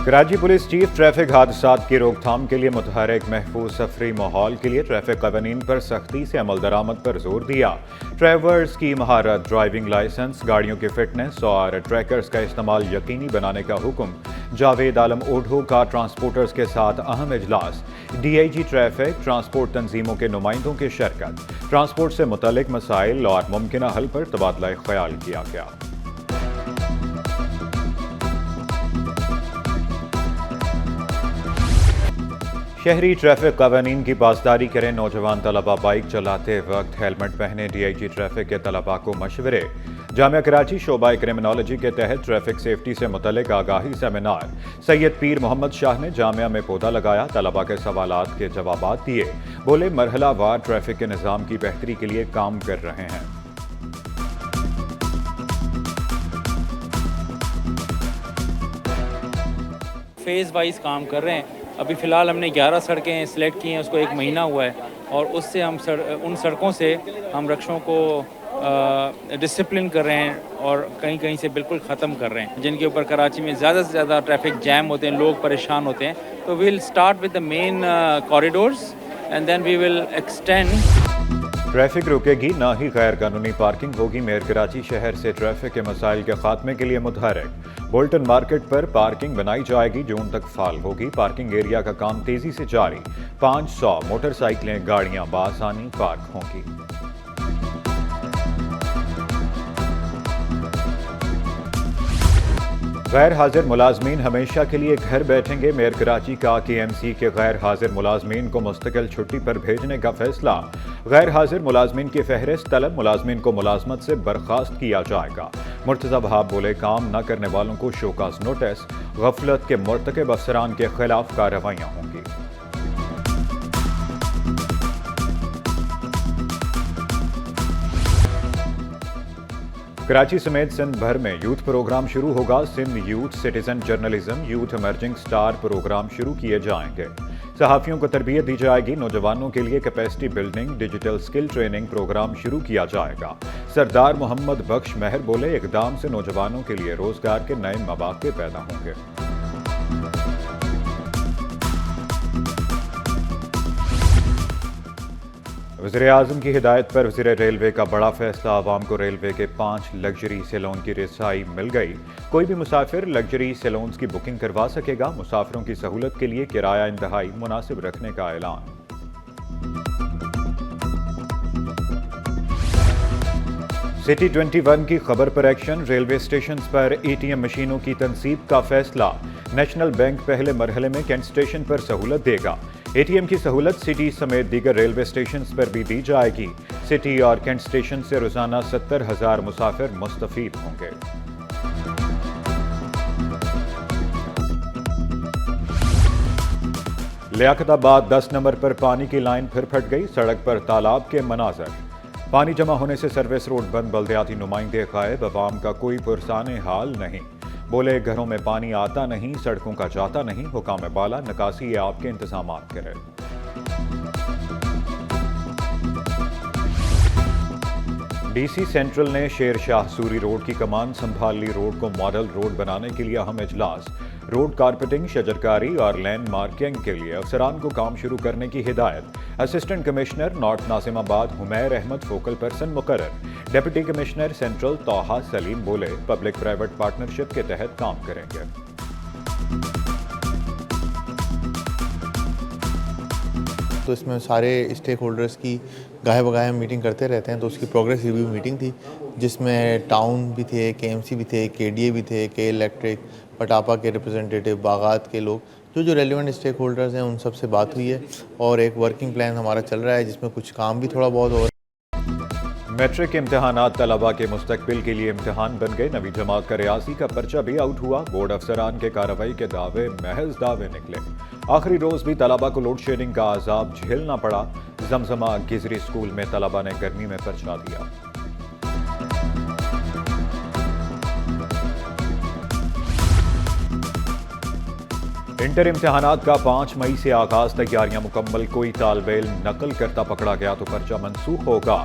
Karachi police chief traffic حادثات کی روک تھام کے لیے متحرک محفوظ سفری ماحول کے لیے ٹریفک قوانین پر سختی سے عمل درآمد پر زور دیا۔ ڈرائیورز کی مہارت، ڈرائیونگ لائسنس، گاڑیوں کی فٹنس اور ٹریکرز کا استعمال یقینی بنانے کا حکم۔ جاوید عالم اوڈھو کا ٹرانسپورٹرز کے ساتھ اہم اجلاس۔ D I G traffic, transport تنظیموں کے نمائندوں کی شرکت۔ ٹرانسپورٹ سے متعلق مسائل اور ممکنہ حل پر تبادلہ خیال کیا گیا۔ شہری ٹریفک قوانین کی پاسداری کریں، نوجوان طلبہ بائیک چلاتے وقت ہیلمٹ پہنے۔ ڈی آئی جی ٹریفک کے طلبہ کو مشورے۔ جامعہ کراچی شعبہ کرمنالوجی کے تحت ٹریفک سیفٹی سے متعلق آگاہی سیمینار۔ سید پیر محمد شاہ نے جامعہ میں پودا لگایا، طلبہ کے سوالات کے جوابات دیے۔ بولے مرحلہ وار ٹریفک کے نظام کی بہتری کے لیے کام کر رہے ہیں۔ فیز وائز کام کر رہے ہیں۔ ابھی فی الحال ہم نے 11 سڑکیں سلیکٹ کی ہیں، اس کو 1 مہینہ ہوا ہے، اور اس سے ہم ان سڑکوں سے ہم رکشوں کو ڈسپلن کر رہے ہیں اور کہیں کہیں سے بالکل ختم کر رہے ہیں، جن کے اوپر کراچی میں زیادہ سے زیادہ ٹریفک جیم ہوتے ہیں، لوگ پریشان ہوتے ہیں۔ تو we will start with the main corridors and then we will extend. Traffic رکے گی نہ ہی غیر قانونی پارکنگ ہوگی، میئر کراچی شہر سے ٹریفک کے مسائل کے خاتمے کے لیے متحرک۔ بولٹن مارکیٹ پر پارکنگ بنائی جائے گی، جون تک فعال ہوگی۔ پارکنگ ایریا کا کام تیزی سے جاری، 500 موٹر سائیکلیں گاڑیاں بآسانی پارک ہوں گی۔ غیر حاضر ملازمین ہمیشہ کے لیے گھر بیٹھیں گے، میئر کراچی کا کے ایم سی کے غیر حاضر ملازمین کو مستقل چھٹی پر بھیجنے کا فیصلہ۔ غیر حاضر ملازمین کی فہرست طلب، ملازمین کو ملازمت سے برخاست کیا جائے گا۔ مرتضی وہاب بولے کام نہ کرنے والوں کو شوکاز نوٹس، غفلت کے مرتکب افسران کے خلاف کارروائیاں ہوں گی۔ کراچی سمیت سندھ بھر میں یوتھ پروگرام شروع ہوگا۔ Sindh youth citizen journalism, youth emerging star programme شروع کیے جائیں گے۔ صحافیوں کو تربیت دی جائے گی، نوجوانوں کے لیے کیپیسٹی بلڈنگ، ڈیجیٹل سکل ٹریننگ پروگرام شروع کیا جائے گا۔ سردار محمد بخش مہر بولے اقدام سے نوجوانوں کے لیے روزگار کے نئے مواقع پیدا ہوں گے۔ وزیر اعظم کی ہدایت پر وزیر ریلوے کا بڑا فیصلہ، عوام کو ریلوے کے 5 لگژری سیلون کی رسائی مل گئی۔ کوئی بھی مسافر لگژری سیلونز کی بکنگ کروا سکے گا، مسافروں کی سہولت کے لیے کرایہ انتہائی مناسب رکھنے کا اعلان۔ سٹی 21 کی خبر پر ایکشن، ریلوے اسٹیشنز پر اے ٹی ایم مشینوں کی تنصیب کا فیصلہ۔ نیشنل بینک پہلے مرحلے میں کینٹ اسٹیشن پر سہولت دے گا۔ اے ٹی ایم کی سہولت سٹی سمیت دیگر ریلوے اسٹیشنز پر بھی دی جائے گی۔ سٹی اور کینٹ اسٹیشن سے روزانہ 70,000 مسافر مستفید ہوں گے۔ لیاقت آباد 10 نمبر پر پانی کی لائن پھر پھٹ گئی، سڑک پر تالاب کے مناظر۔ پانی جمع ہونے سے سروس روڈ بند، بلدیاتی نمائندے غائب، عوام کا کوئی پرسان حال نہیں۔ بولے گھروں میں پانی آتا نہیں، سڑکوں کا جاتا نہیں، حکام بالا نکاسی آپ کے انتظامات کرے۔ ڈی سی سینٹرل نے شیر شاہ سوری روڈ کی کمان سنبھال لی، روڈ کو ماڈل روڈ بنانے کے لیے اہم اجلاس۔ روڈ کارپیٹنگ، شجرکاری اور لین مارکنگ کے لیے افسران کو کام شروع کرنے کی ہدایت۔ اسسٹنٹ کمشنر نارتھ ناظم آباد حمیر احمد فوکل پرسن مقرر۔ ڈپٹی کمشنر سینٹرل طاہا سلیم بولے پبلک پرائیویٹ پارٹنرشپ کے تحت کام کریں گے۔ تو اس میں سارے اسٹیک ہولڈرز کی گاہے بگاہے میٹنگ کرتے رہتے ہیں، تو اس کی پروگریس ریویو میٹنگ تھی، جس میں ٹاؤن بھی تھے، کے ایم سی بھی تھے، کے ڈی اے بھی تھے، کے الیکٹرک، پٹاپا کے ریپرزنٹیٹیو، باغات کے لوگ، جو ریلیونٹ اسٹیک ہولڈرز ہیں ان سب سے بات ہوئی ہے، اور ایک ورکنگ پلان ہمارا چل رہا ہے جس میں کچھ کام بھی تھوڑا بہت ہو رہا ہے۔ میٹرک امتحانات طلبہ کے مستقبل کے لیے امتحان بن گئے، نویں جماعت کا ریاضی کا پرچہ بھی آؤٹ ہوا، بورڈ افسران کے کارروائی کے دعوے محض دعوے نکلے۔ آخری روز بھی طلبہ کو لوڈ شیڈنگ کا عذاب جھیلنا پڑا، زمزمہ گزری اسکول میں طلبہ نے گرمی میں پرچہ دیا۔ انٹر امتحانات کا 5 مئی سے آغاز، تیاریاں مکمل، کوئی طالب علم نقل کرتا پکڑا گیا تو پرچہ منسوخ ہوگا۔